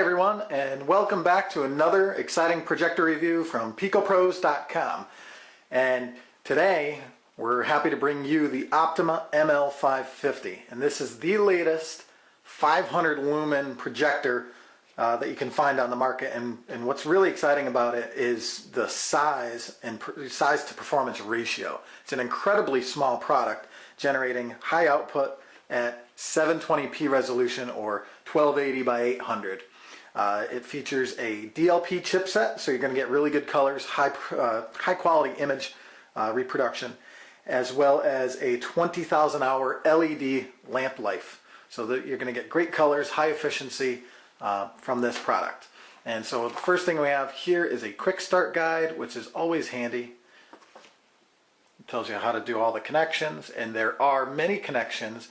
Hi everyone, and welcome back to another exciting projector review from Picopros.com. And today we're happy to bring you the Optoma ML550, and this is the latest 500 lumen projector that you can find on the market. And what's really exciting about it is the size and size to performance ratio. It's an incredibly small product, generating high output at 720p resolution or 1280 by 800. It features a DLP chipset, so you're going to get really good colors, high quality image reproduction, as well as a 20,000 hour LED lamp life, so that you're going to get great colors, high efficiency from this product. And so the first thing we have here is a quick start guide, which is always handy. It tells you how to do all the connections, and there are many connections.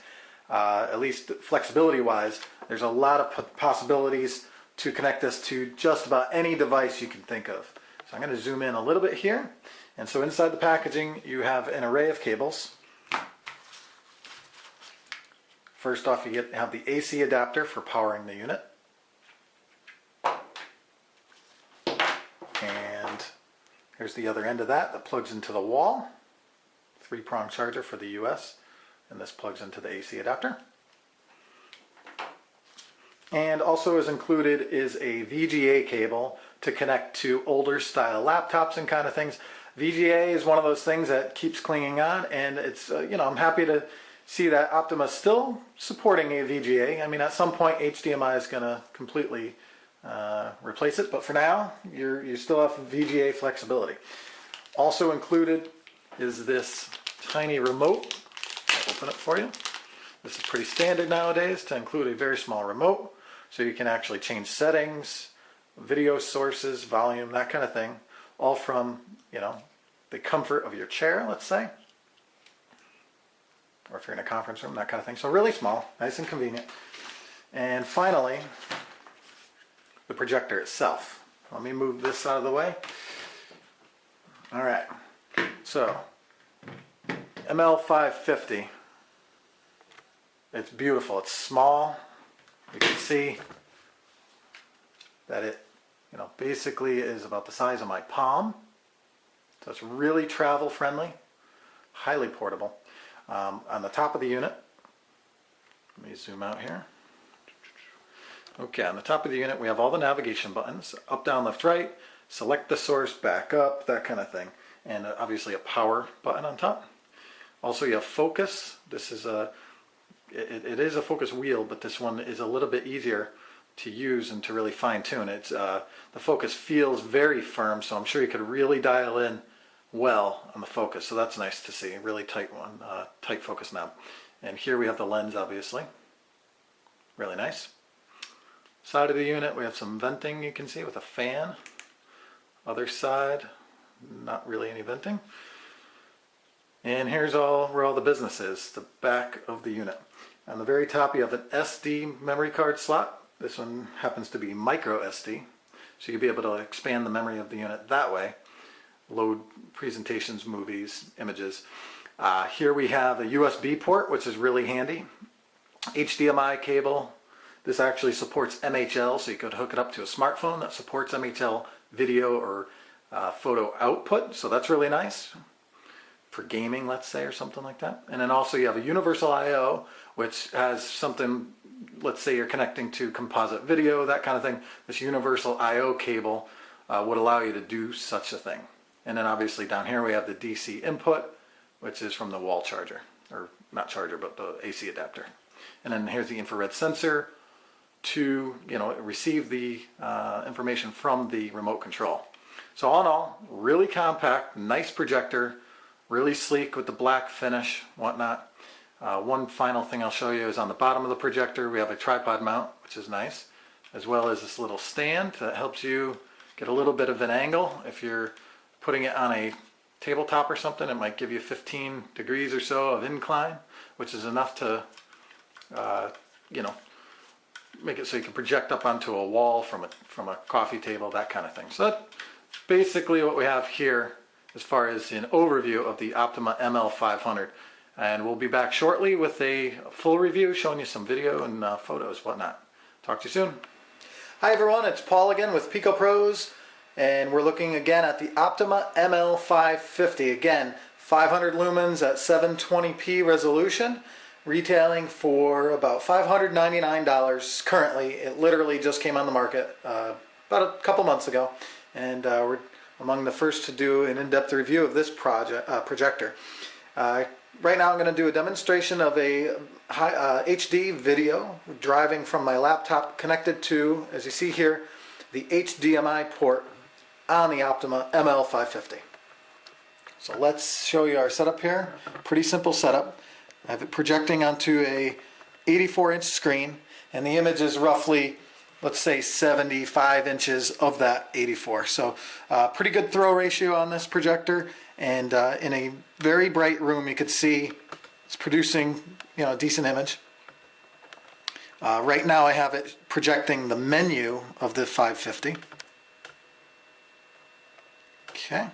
At least flexibility wise, there's a lot of possibilities to connect this to just about any device you can think of. So I'm going to zoom in a little bit here. And so inside the packaging you have an array of cables. First off, you have the AC adapter for powering the unit. And here's the other end of that plugs into the wall. 3-prong charger for the US. And this plugs into the AC adapter. And also as included is a VGA cable to connect to older style laptops and kind of things. VGA is one of those things that keeps clinging on, and it's I'm happy to see that Optoma is still supporting a VGA. I mean, at some point HDMI is going to completely replace it, but for now you still have VGA flexibility. Also included is this tiny remote. I'll open it for you. This is pretty standard nowadays to include a very small remote, so you can actually change settings, video sources, volume, that kind of thing, all from the comfort of your chair, let's say, or if you're in a conference room, that kind of thing. So really small, nice and convenient. And finally, the projector itself. Let me move this out of the way. All right, so ML550. It's beautiful. It's small. You can see that it, basically is about the size of my palm. So it's really travel friendly, highly portable. On the top of the unit, let me zoom out here. Okay, on the top of the unit we have all the navigation buttons, up, down, left, right, select the source, back up, that kind of thing. And obviously a power button on top. Also you have focus. This is it is a focus wheel, but this one is a little bit easier to use and to really fine tune. It's the focus feels very firm, so I'm sure you could really dial in well on the focus. So that's nice to see. Really tight one, tight focus knob. And here we have the lens, obviously. Really nice. Side of the unit we have some venting, you can see, with a fan. Other side, not really any venting. And here's where all the business is, the back of the unit. On the very top you have an SD memory card slot. This one happens to be micro SD, so you'll be able to expand the memory of the unit that way. Load presentations, movies, images. Here we have a USB port, which is really handy. HDMI cable. This actually supports MHL, so you could hook it up to a smartphone that supports MHL video or photo output, so that's really nice for gaming, let's say, or something like that. And then also you have a universal I/O, which has something, let's say you're connecting to composite video, that kind of thing. This universal I/O cable would allow you to do such a thing. And then obviously down here we have the DC input, which is from the wall charger, or not charger, but the AC adapter. And then here's the infrared sensor to receive the information from the remote control. So all in all, really compact, nice projector, really sleek with the black finish, whatnot. One final thing I'll show you is on the bottom of the projector we have a tripod mount, which is nice, as well as this little stand that helps you get a little bit of an angle. If you're putting it on a tabletop or something, it might give you 15 degrees or so of incline, which is enough to make it so you can project up onto a wall from a coffee table, that kind of thing. So that's basically what we have here as far as an overview of the Optoma ML500. And we'll be back shortly with a full review showing you some video and photos, whatnot. Talk to you soon. Hi everyone, it's Paul again with Picopros, and we're looking again at the Optoma ML550. Again, 500 lumens at 720p resolution, retailing for about $599 currently. It literally just came on the market about a couple months ago, and we're among the first to do an in-depth review of this projector. Right now I'm going to do a demonstration of a HD video driving from my laptop connected to, as you see here, the HDMI port on the Optoma ML550. So let's show you our setup here. Pretty simple setup. I have it projecting onto a 84-inch screen, and the image is roughly, let's say, 75 inches of that 84. So pretty good throw ratio on this projector, and in a very bright room you could see it's producing, you know, a decent image. Right now I have it projecting the menu of the 550. Okay.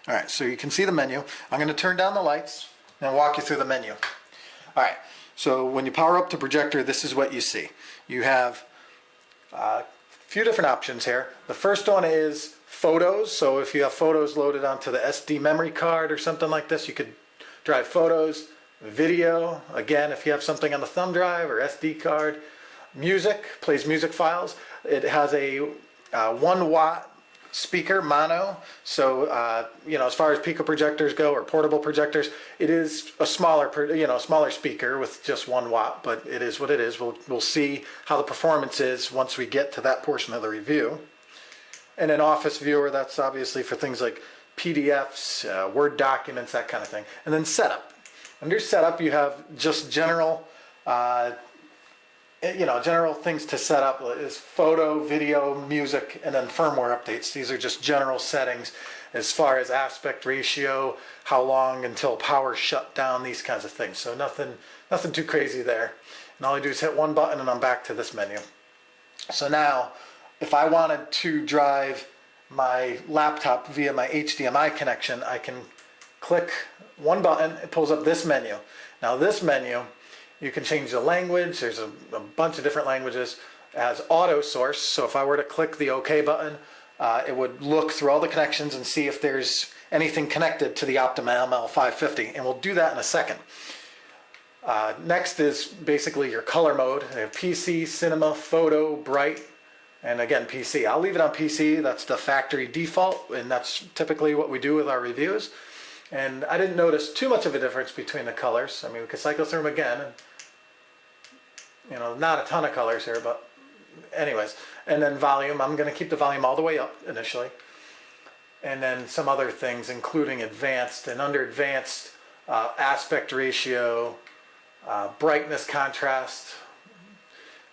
Alright, so you can see the menu. I'm going to turn down the lights and walk you through the menu. Alright, so when you power up the projector, this is what you see. You have a few different options here. The first one is photos. So if you have photos loaded onto the SD memory card or something like this, you could drive photos. Video, again, if you have something on the thumb drive or SD card. Music, plays music files. It has a 1 watt speaker, mono. So you know, as far as Pico projectors go, or portable projectors, it is a smaller, smaller speaker with just 1 watt, but it is what it is. We'll see how the performance is once we get to that portion of the review. And an office viewer, that's obviously for things like PDFs, Word documents, that kind of thing. And then setup. Under setup, you have just general, general things to set up is photo, video, music, and then firmware updates. These are just general settings as far as aspect ratio, how long until power shut down, these kinds of things. So nothing too crazy there. And all I do is hit one button and I'm back to this menu. So now, if I wanted to drive my laptop via my HDMI connection, I can click one button, it pulls up this menu. Now this menu, you can change the language. There's a bunch of different languages. It has auto source, so if I were to click the OK button, it would look through all the connections and see if there's anything connected to the Optoma ML550, and we'll do that in a second. Next is basically your color mode. They have PC, cinema, photo, bright, and again PC. I'll leave it on PC. That's the factory default, and that's typically what we do with our reviews. And I didn't notice too much of a difference between the colors. I mean, we could cycle through them again, and, you know, not a ton of colors here, but anyways. And then volume, I'm going to keep the volume all the way up initially. And then some other things, including advanced, and under advanced, aspect ratio, brightness, contrast,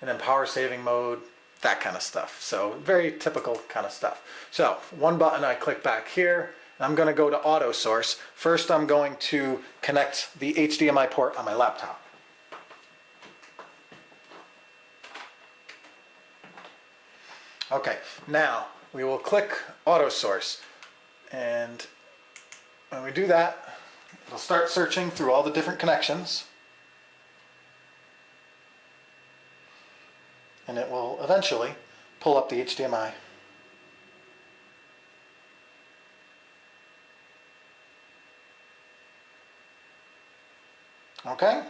and then power saving mode, that kind of stuff. So very typical kind of stuff. So one button, I click back here. I'm going to go to auto source. First I'm going to connect the HDMI port on my laptop. Okay, now we will click auto source, and when we do that, it'll start searching through all the different connections, and it will eventually pull up the HDMI. Okay?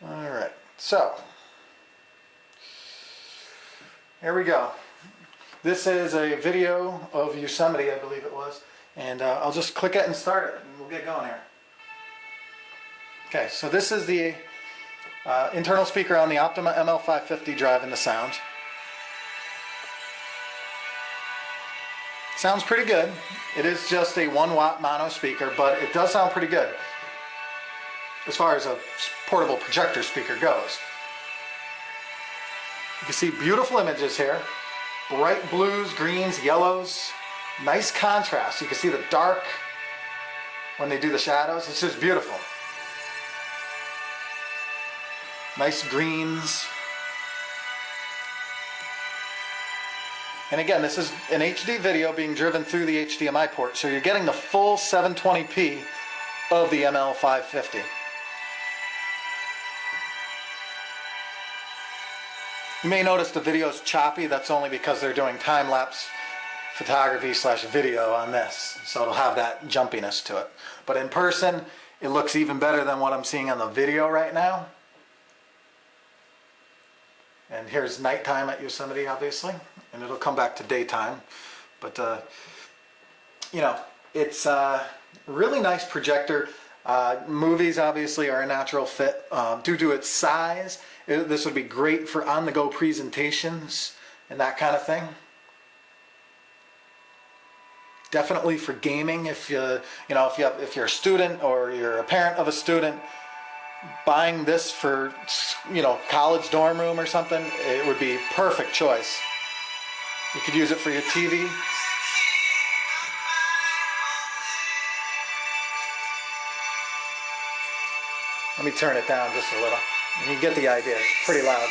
Alright, so here we go. This is a video of Yosemite, I believe it was, and I'll just click it and start it, and we'll get going here. Okay, so this is the internal speaker on the Optoma ML550 driving the sound. Sounds pretty good. It is just a 1 watt mono speaker, but it does sound pretty good as far as a portable projector speaker goes. You can see beautiful images here. Bright blues, greens, yellows. Nice contrast. You can see the dark when they do the shadows. It's just beautiful. Nice greens. And again, this is an HD video being driven through the HDMI port, so you're getting the full 720p of the ML550. You may notice the video is choppy. That's only because they're doing time-lapse photography / video on this. So it'll have that jumpiness to it. But in person, it looks even better than what I'm seeing on the video right now. And here's nighttime at Yosemite, obviously. And it'll come back to daytime. But, you know, it's a really nice projector. Movies, obviously, are a natural fit. Due to its size, this would be great for on-the-go presentations and that kind of thing. Definitely for gaming. If if you're a student or you're a parent of a student, buying this for college dorm room or something, it would be perfect choice. You could use it for your TV. Let me turn it down just a little. You get the idea. It's pretty loud.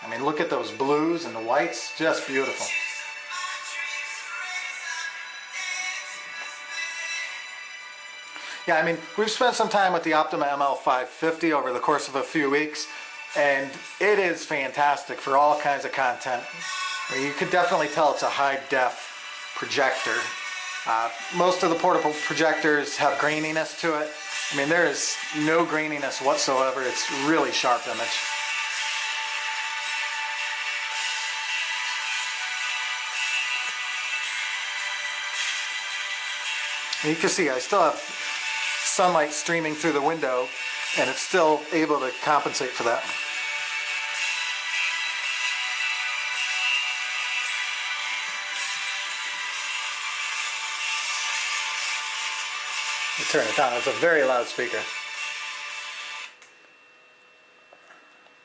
I mean, look at those blues and the whites, just beautiful. Yeah, I mean, we've spent some time with the Optoma ML550 over the course of a few weeks, and it is fantastic for all kinds of content. You could definitely tell it's a high-def projector. Most of the portable projectors have graininess to it. I mean, there is no graininess whatsoever. It's really sharp image. You can see I still have sunlight streaming through the window, and it's still able to compensate for that. You turn it down. It's a very loud speaker.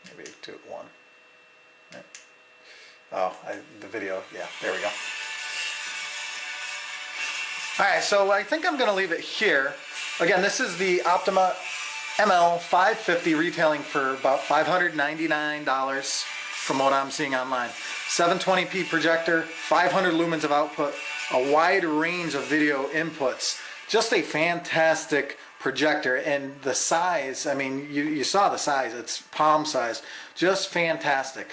Maybe do it one. Right. Oh, the video. Yeah, there we go. Alright, so I think I'm going to leave it here. Again, this is the Optoma ML550 retailing for about $599 from what I'm seeing online. 720p projector, 500 lumens of output, a wide range of video inputs. Just a fantastic projector, and the size, I mean, you saw the size, it's palm size, just fantastic.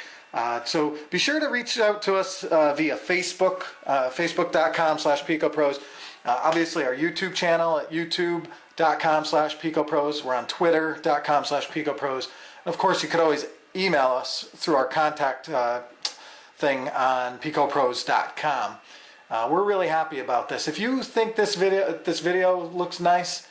So be sure to reach out to us via Facebook, facebook.com/Picopros. Obviously our YouTube channel at youtube.com/Picopros. We're on twitter.com/Picopros. And of course, you could always email us through our contact thing on picopros.com. We're really happy about this. If you think this video looks nice,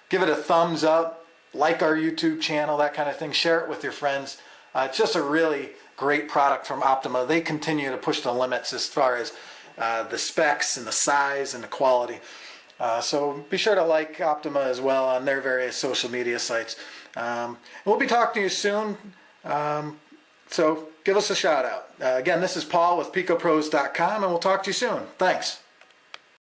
give it a thumbs up, like our YouTube channel, that kind of thing. Share it with your friends. It's just a really great product from Optoma. They continue to push the limits as far as the specs and the size and the quality. So be sure to like Optoma as well on their various social media sites. We'll be talking to you soon. So give us a shout out. Again, this is Paul with Picopros.com, and we'll talk to you soon. Thanks.